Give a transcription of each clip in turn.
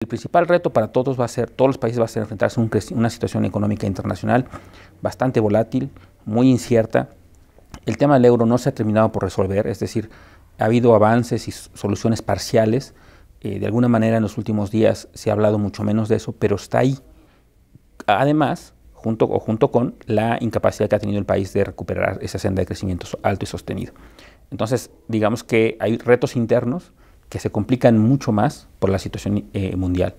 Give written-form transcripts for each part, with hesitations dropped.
El principal reto para todos todos los países va a ser enfrentarse a una situación económica internacional bastante volátil, muy incierta. El tema del euro no se ha terminado por resolver, es decir, ha habido avances y soluciones parciales. De alguna manera en los últimos días se ha hablado mucho menos de eso, pero está ahí. Además, junto con la incapacidad que ha tenido el país de recuperar esa senda de crecimiento alto y sostenido. Entonces, digamos que hay retos internos que se complican mucho más por la situación mundial.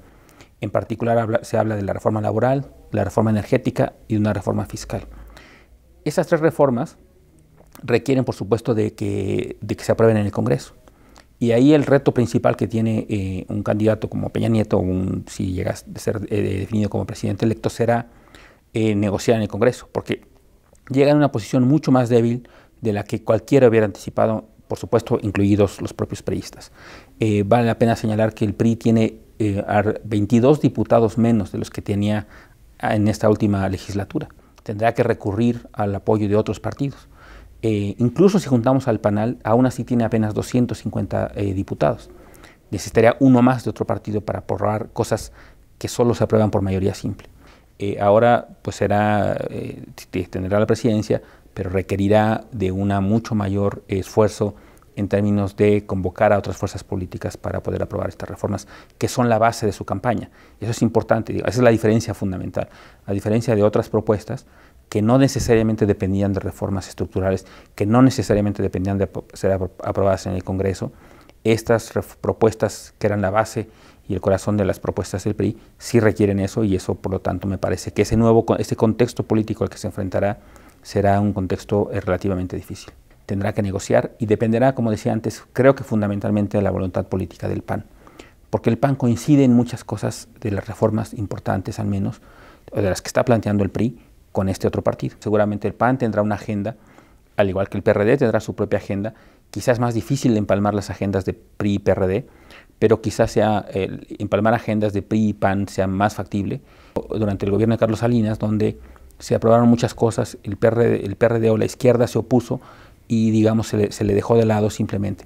En particular se habla de la reforma laboral, la reforma energética y de una reforma fiscal. Esas tres reformas requieren, por supuesto, de que se aprueben en el Congreso. Y ahí el reto principal que tiene un candidato como Peña Nieto, si llega a ser definido como presidente electo, será negociar en el Congreso, porque llega en una posición mucho más débil de la que cualquiera hubiera anticipado, por supuesto, incluidos los propios priistas. Vale la pena señalar que el PRI tiene 22 diputados menos de los que tenía en esta última legislatura. Tendrá que recurrir al apoyo de otros partidos. Incluso si juntamos al PANAL, aún así tiene apenas 250 diputados. Necesitaría uno más de otro partido para aprobar cosas que solo se aprueban por mayoría simple. Ahora pues tendrá la presidencia, pero requerirá de un mucho mayor esfuerzo en términos de convocar a otras fuerzas políticas para poder aprobar estas reformas, que son la base de su campaña. Eso es importante, esa es la diferencia fundamental. A diferencia de otras propuestas que no necesariamente dependían de reformas estructurales, que no necesariamente dependían de ser aprobadas en el Congreso, estas propuestas que eran la base y el corazón de las propuestas del PRI sí requieren eso, y eso por lo tanto me parece que ese contexto político al que se enfrentará será un contexto relativamente difícil. Tendrá que negociar y dependerá, como decía antes, creo que fundamentalmente de la voluntad política del PAN, porque el PAN coincide en muchas cosas de las reformas importantes, al menos, o de las que está planteando el PRI, con este otro partido. Seguramente el PAN tendrá una agenda, al igual que el PRD tendrá su propia agenda. Quizás es más difícil empalmar las agendas de PRI y PRD, pero quizás empalmar agendas de PRI y PAN sea más factible. Durante el gobierno de Carlos Salinas, donde se aprobaron muchas cosas, el PRD o la izquierda se opuso y, digamos, se le dejó de lado simplemente.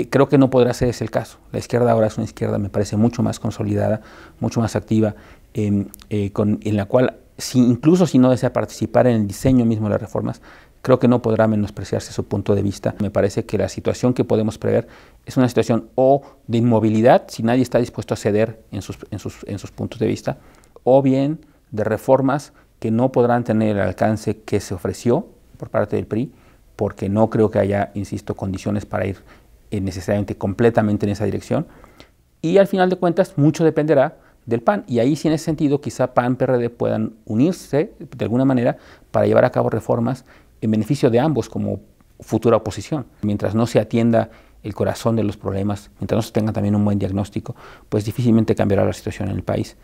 Creo que no podrá ser ese el caso. La izquierda ahora es una izquierda, me parece, mucho más consolidada, mucho más activa, en la cual, incluso si no desea participar en el diseño mismo de las reformas, creo que no podrá menospreciarse su punto de vista. Me parece que la situación que podemos prever es una situación o de inmovilidad, si nadie está dispuesto a ceder en sus puntos de vista, o bien de reformas que no podrán tener el alcance que se ofreció por parte del PRI, porque no creo que haya, insisto, condiciones para ir necesariamente completamente en esa dirección. Y al final de cuentas, mucho dependerá del PAN, y ahí sí, en ese sentido, quizá PAN, PRD puedan unirse de alguna manera para llevar a cabo reformas en beneficio de ambos como futura oposición. Mientras no se atienda el corazón de los problemas, mientras no se tenga también un buen diagnóstico, pues difícilmente cambiará la situación en el país.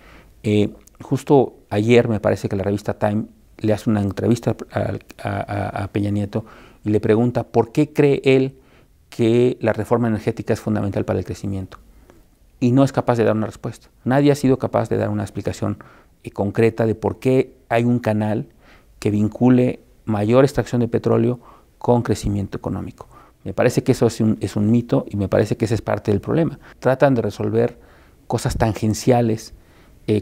Justo ayer me parece que la revista Time le hace una entrevista a Peña Nieto y le pregunta por qué cree él que la reforma energética es fundamental para el crecimiento. Y no es capaz de dar una respuesta. Nadie ha sido capaz de dar una explicación concreta de por qué hay un canal que vincule mayor extracción de petróleo con crecimiento económico. Me parece que eso es un mito, y me parece que ese es parte del problema. Tratan de resolver cosas tangenciales,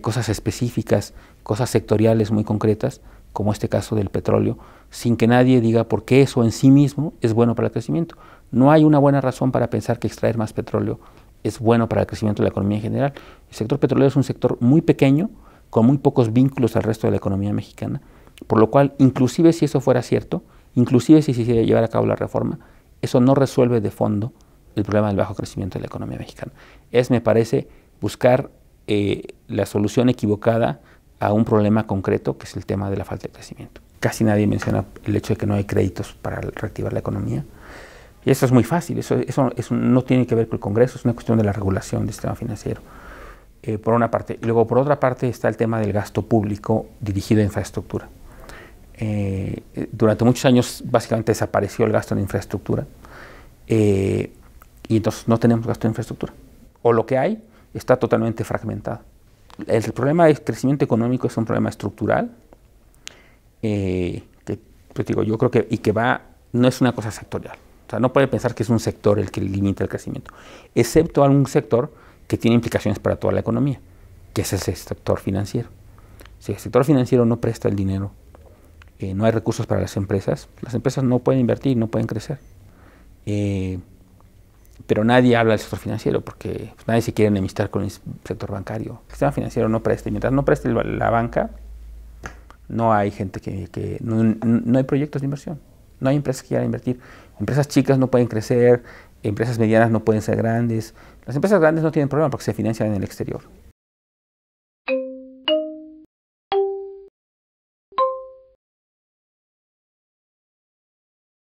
cosas específicas, cosas sectoriales muy concretas, como este caso del petróleo, sin que nadie diga por qué eso en sí mismo es bueno para el crecimiento. No hay una buena razón para pensar que extraer más petróleo es bueno para el crecimiento de la economía en general. El sector petrolero es un sector muy pequeño, con muy pocos vínculos al resto de la economía mexicana, por lo cual, inclusive si eso fuera cierto, inclusive si se llevara a cabo la reforma, eso no resuelve de fondo el problema del bajo crecimiento de la economía mexicana. Me parece, buscar la solución equivocada a un problema concreto, que es el tema de la falta de crecimiento. Casi nadie menciona el hecho de que no hay créditos para reactivar la economía. Y eso es muy fácil, eso no tiene que ver con el Congreso, es una cuestión de la regulación del sistema financiero, por una parte. Y luego, por otra parte, está el tema del gasto público dirigido a infraestructura. Durante muchos años, básicamente, desapareció el gasto en infraestructura, y entonces no tenemos gasto en infraestructura. O lo que hay está totalmente fragmentado. El problema del crecimiento económico es un problema estructural, que, pues digo, yo creo que no es una cosa sectorial. O sea, no puede pensar que es un sector el que limita el crecimiento, excepto algún sector que tiene implicaciones para toda la economía. que es ese sector financiero. Si el sector financiero no presta el dinero, no hay recursos para las empresas no pueden invertir, no pueden crecer. Pero nadie habla del sector financiero porque pues, nadie se quiere enemistar con el sector bancario. El sistema financiero no presta, y mientras no preste la banca, no hay gente no hay proyectos de inversión, no hay empresas que quieran invertir. Empresas chicas no pueden crecer, empresas medianas no pueden ser grandes. Las empresas grandes no tienen problema porque se financian en el exterior.